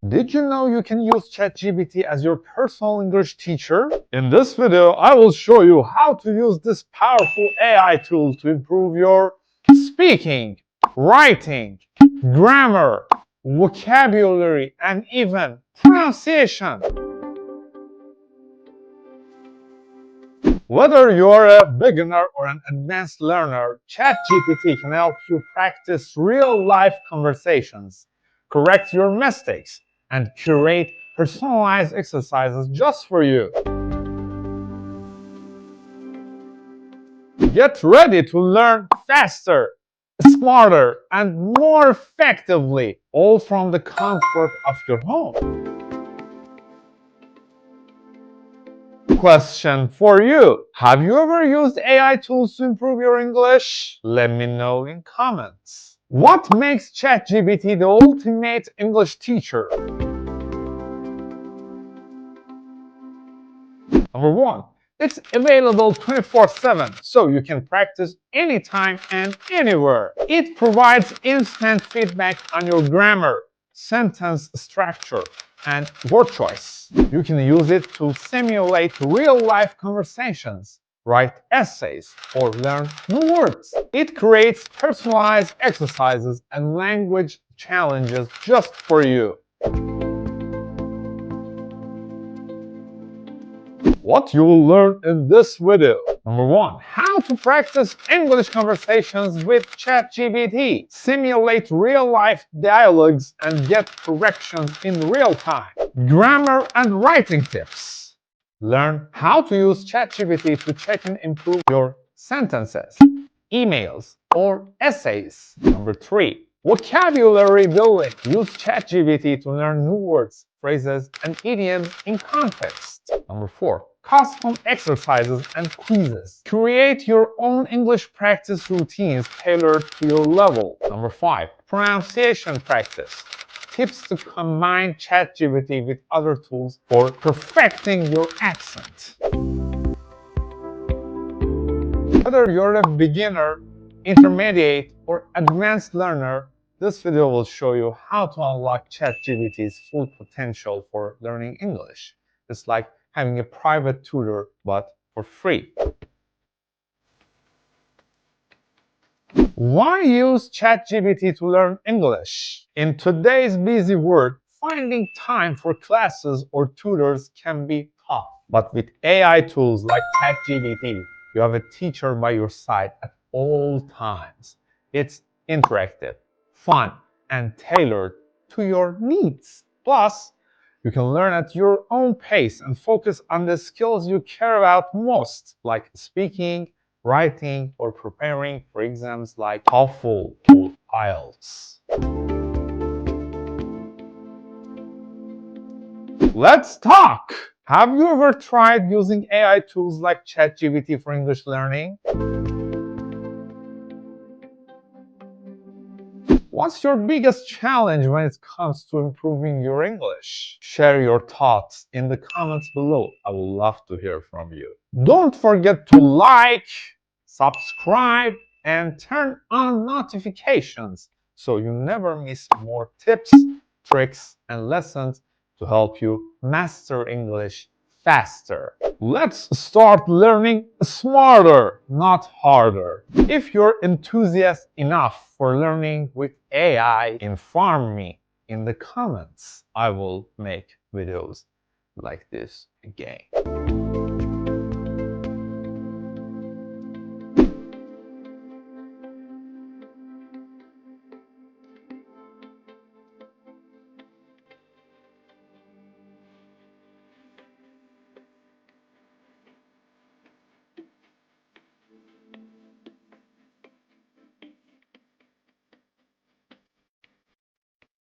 Did you know you can use ChatGPT as your personal English teacher? In this video, I will show you how to use this powerful AI tool to improve your speaking, writing, grammar, vocabulary, and even pronunciation. Whether you're a beginner or an advanced learner, ChatGPT can help you practice real-life conversations, correct your mistakes, and curate personalized exercises just for you. Get ready to learn faster, smarter, and more effectively, all from the comfort of your home. Question for you. Have you ever used AI tools to improve your English? Let me know in comments. What makes ChatGPT the ultimate English teacher? Number one, it's available 24/7, so you can practice anytime and anywhere. It provides instant feedback on your grammar, sentence structure, and word choice. You can use it to simulate real-life conversations, write essays, or learn new words. It creates personalized exercises and language challenges just for you. What you will learn in this video. Number one, how to practice English conversations with ChatGPT. Simulate real-life dialogues and get corrections in real time. Grammar and writing tips. Learn how to use ChatGPT to check and improve your sentences, emails, or essays. Number three, vocabulary building. Use ChatGPT to learn new words, phrases, and idioms in context. Number four, custom exercises and quizzes. Create your own English practice routines tailored to your level. Number five, pronunciation practice. Tips to combine ChatGPT with other tools for perfecting your accent. Whether you're a beginner, intermediate, or advanced learner, this video will show you how to unlock ChatGPT's full potential for learning English. It's like having a private tutor, but for free. Why use ChatGPT to learn English? In today's busy world, finding time for classes or tutors can be tough. But with AI tools like ChatGPT, you have a teacher by your side at all times. It's interactive, fun, and tailored to your needs. Plus, you can learn at your own pace and focus on the skills you care about most, like speaking, writing, or preparing for exams like TOEFL or IELTS. Let's talk! Have you ever tried using AI tools like ChatGPT for English learning? What's your biggest challenge when it comes to improving your English? Share your thoughts in the comments below. I would love to hear from you. Don't forget to like, subscribe, and turn on notifications so you never miss more tips, tricks, and lessons to help you master English faster. Let's start learning smarter, not harder. If you're enthusiastic enough for learning with AI, inform me in the comments. I will make videos like this again.